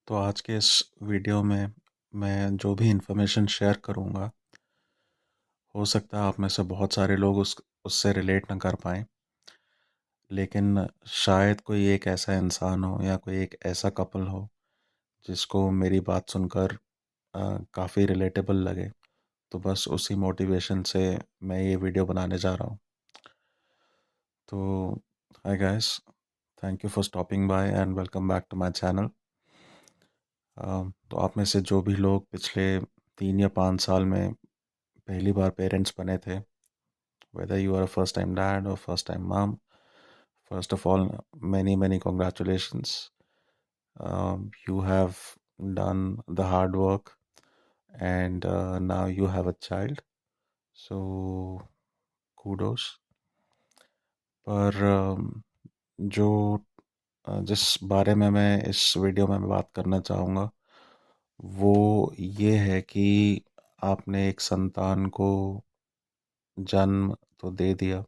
तो आज के इस वीडियो में मैं जो भी इंफॉर्मेशन शेयर करूँगा, हो सकता है आप में से बहुत सारे लोग उससे रिलेट ना कर पाएँ। लेकिन शायद कोई एक ऐसा इंसान हो या कोई एक ऐसा कपल हो जिसको मेरी बात सुनकर काफ़ी रिलेटेबल लगे। तो बस उसी मोटिवेशन से मैं ये वीडियो बनाने जा रहा हूँ। तो hi guys, thank you for stopping by and welcome back to my channel. तो आप में से जो भी लोग पिछले 3 या 5 साल में पहली बार पेरेंट्स बने थे, whether you are a first time dad or first time mom, first of all, many congratulations. You have done the hard work, and now you have a child, so kudos. पर जो जिस बारे में मैं इस video में बात करना चाहूँगा वो ये है कि आपने एक संतान को जन्म तो दे दिया,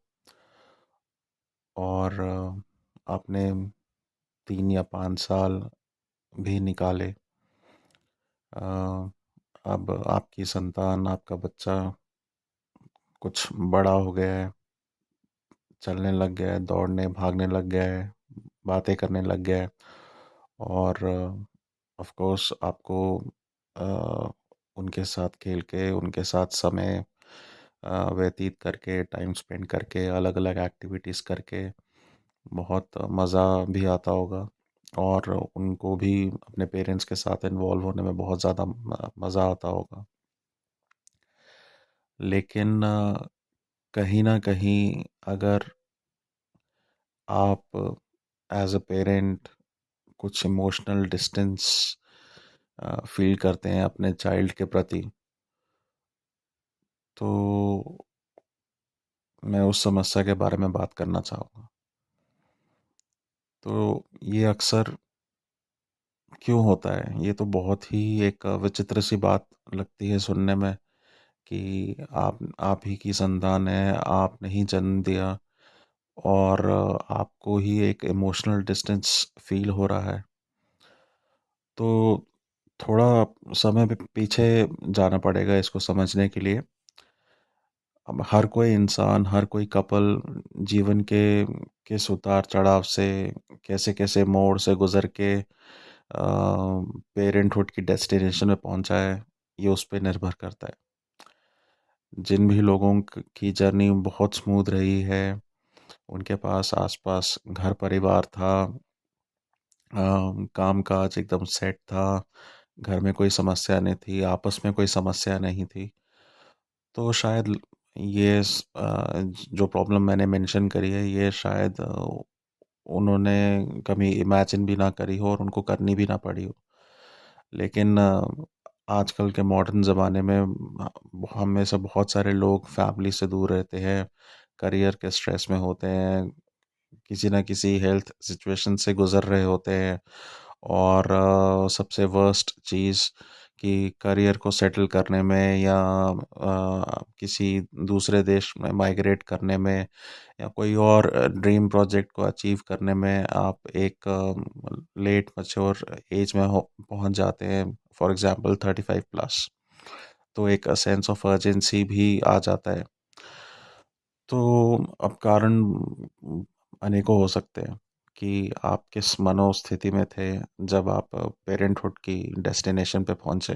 और आपने 3 या 5 साल भी निकाले। अब आपकी संतान, आपका बच्चा कुछ बड़ा हो गया है, चलने लग गया है, दौड़ने भागने लग गया है, बातें करने लग गया है, और ऑफ कोर्स आपको अ, उनके साथ खेल के, उनके साथ समय व्यतीत करके, टाइम स्पेंड करके, अलग अलग एक्टिविटीज़ करके बहुत मज़ा भी आता होगा, और उनको भी अपने पेरेंट्स के साथ इन्वॉल्व होने में बहुत ज़्यादा मज़ा आता होगा। लेकिन कहीं न कहीं अगर आप एज़ अ पेरेंट कुछ इमोशनल डिस्टेंस फ़ील करते हैं अपने चाइल्ड के प्रति, तो मैं उस समस्या के बारे में बात करना चाहूँगा। तो ये अक्सर क्यों होता है? ये तो बहुत ही एक विचित्र सी बात लगती है सुनने में कि आप ही की संतान है, आपने ही जन्म दिया, और आपको ही एक इमोशनल डिस्टेंस फ़ील हो रहा है। तो थोड़ा समय पे पीछे जाना पड़ेगा इसको समझने के लिए। अब हर कोई इंसान, हर कोई कपल जीवन के किस उतार-चढ़ाव से, कैसे-कैसे मोड़ से गुज़र के पेरेंटहुड की डेस्टिनेशन में पहुँचा है, ये उस पे निर्भर करता है। जिन भी लोगों की जर्नी बहुत स्मूथ रही है, उनके पास आस-पास घर-परिवार था, काम-काज एकदम सेट था, घर में कोई समस्या नहीं थी, आपस में कोई समस्या नहीं थी, तो शायद जो प्रॉब्लम मैंने मेंशन करी है, ये शायद उन्होंने कभी इमेजिन भी ना करी हो और उनको करनी भी ना पड़ी हो। लेकिन आजकल के मॉडर्न ज़माने में हम में से बहुत सारे लोग फैमिली से दूर रहते हैं, करियर के स्ट्रेस में होते हैं, किसी न किसी हेल्थ सिचुएशन से गुज़र रहे होते हैं, और सबसे वर्स्ट चीज़ कि करियर को सेटल करने में या किसी दूसरे देश में माइग्रेट करने में या कोई और ड्रीम प्रोजेक्ट को अचीव करने में आप एक लेट मैच्योर एज में हो पहुंच जाते हैं, फॉर एग्जांपल 35 प्लस। तो एक सेंस ऑफ अर्जेंसी भी आ जाता है। तो अब कारण अनेकों हो सकते हैं कि आप किस मनोस्थिति में थे जब आप पेरेंटहुड की डेस्टिनेशन पे पहुंचे।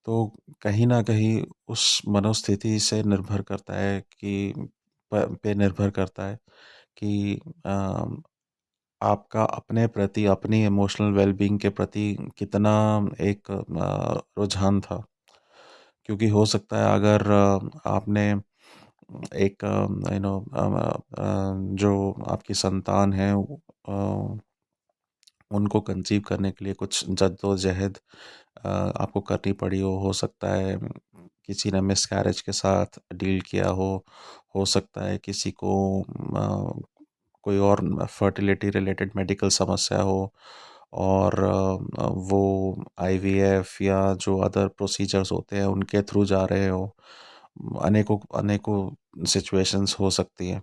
तो कहीं न कहीं उस मनोस्थिति से निर्भर करता है कि पे निर्भर करता है कि आपका अपने प्रति, अपनी इमोशनल वेलबींग के प्रति कितना एक रुझान था। क्योंकि हो सकता है अगर आपने एक जो आपकी संतान है, उनको कंसीव करने के लिए कुछ जद्दोजहद आपको करनी पड़ी हो सकता है किसी ने मिसकैरेज के साथ डील किया हो सकता है किसी को कोई और फर्टिलिटी रिलेटेड मेडिकल समस्या हो, और वो आईवीएफ या जो अदर प्रोसीजर्स होते हैं उनके थ्रू जा रहे हो। अनेकों अनेकों सिचुएशंस हो सकती हैं।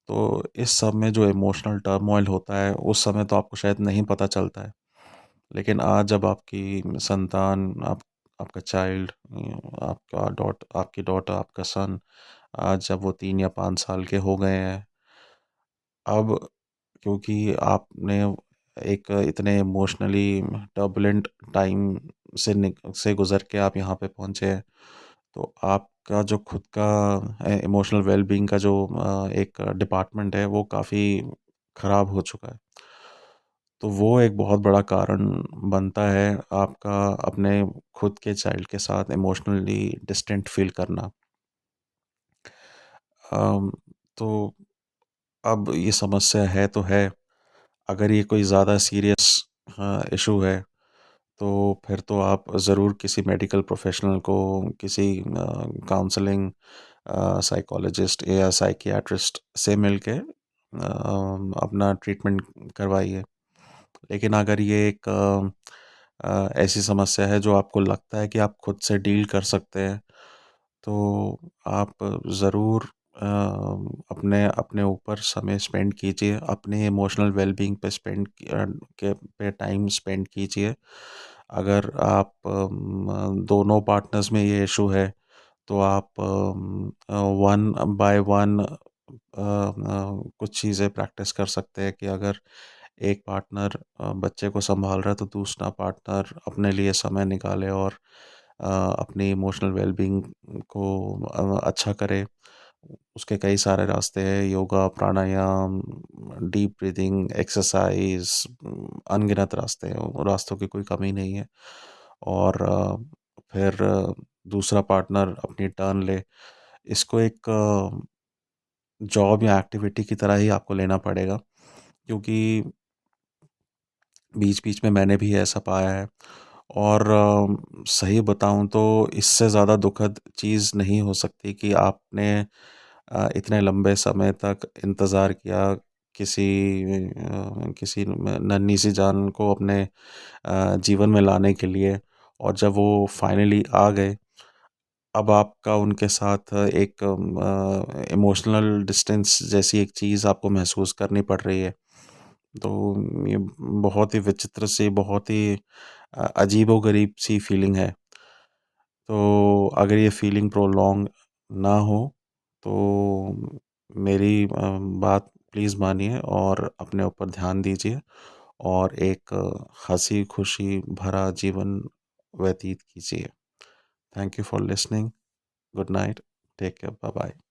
तो इस सब में जो इमोशनल टर्मोइल होता है, उस समय तो आपको शायद नहीं पता चलता है। लेकिन आज जब आपकी संतान, आपका चाइल्ड, आपकी डॉटर, आपका सन, आज जब वो 3 या 5 साल के हो गए हैं, अब क्योंकि आपने एक इतने इमोशनली टर्बुलेंट टाइम से गुजर के आप यहाँ पे पहुँचे हैं, तो आपका जो खुद का इमोशनल वेलबींग का जो एक डिपार्टमेंट है वो काफ़ी ख़राब हो चुका है। तो वो एक बहुत बड़ा कारण बनता है आपका अपने खुद के चाइल्ड के साथ इमोशनली डिस्टेंट फील करना। अम, तो अब ये समस्या है तो है, अगर ये कोई ज़्यादा सीरियस इशू है तो फिर तो आप ज़रूर किसी मेडिकल प्रोफेशनल को, किसी काउंसलिंग साइकोलॉजिस्ट या साइकियाट्रिस्ट से मिलके अपना ट्रीटमेंट करवाइए। लेकिन अगर ये एक ऐसी समस्या है जो आपको लगता है कि आप खुद से डील कर सकते हैं, तो आप ज़रूर अपने अपने ऊपर समय स्पेंड कीजिए, अपने इमोशनल वेलबींग पे टाइम स्पेंड कीजिए। अगर आप दोनों पार्टनर्स में ये इशू है तो आप वन बाय वन कुछ चीज़ें प्रैक्टिस कर सकते हैं कि अगर एक पार्टनर बच्चे को संभाल रहा है तो दूसरा पार्टनर अपने लिए समय निकाले और अपनी इमोशनल वेलबींग को अच्छा करे। उसके कई सारे रास्ते हैं, योगा, प्राणायाम, डीप ब्रीदिंग, एक्सरसाइज, अनगिनत रास्ते हैं, उन रास्तों की कोई कमी नहीं है। और फिर दूसरा पार्टनर अपनी टर्न ले। इसको एक जॉब या एक्टिविटी की तरह ही आपको लेना पड़ेगा, क्योंकि बीच-बीच में मैंने भी ऐसा पाया है। और सही बताऊँ तो इससे ज़्यादा दुखद चीज़ नहीं हो सकती कि आपने इतने लंबे समय तक इंतज़ार किया किसी नन्ही सी जान को अपने जीवन में लाने के लिए, और जब वो फाइनली आ गए, अब आपका उनके साथ एक इमोशनल डिस्टेंस जैसी एक चीज़ आपको महसूस करनी पड़ रही है। तो ये बहुत ही विचित्र सी, बहुत ही अजीबो-गरीब सी फीलिंग है। तो अगर ये फीलिंग प्रोलॉन्ग ना हो तो मेरी बात प्लीज़ मानिए और अपने ऊपर ध्यान दीजिए और एक हँसी-खुशी भरा जीवन व्यतीत कीजिए। Thank you for listening. Good night. Take care. Bye bye.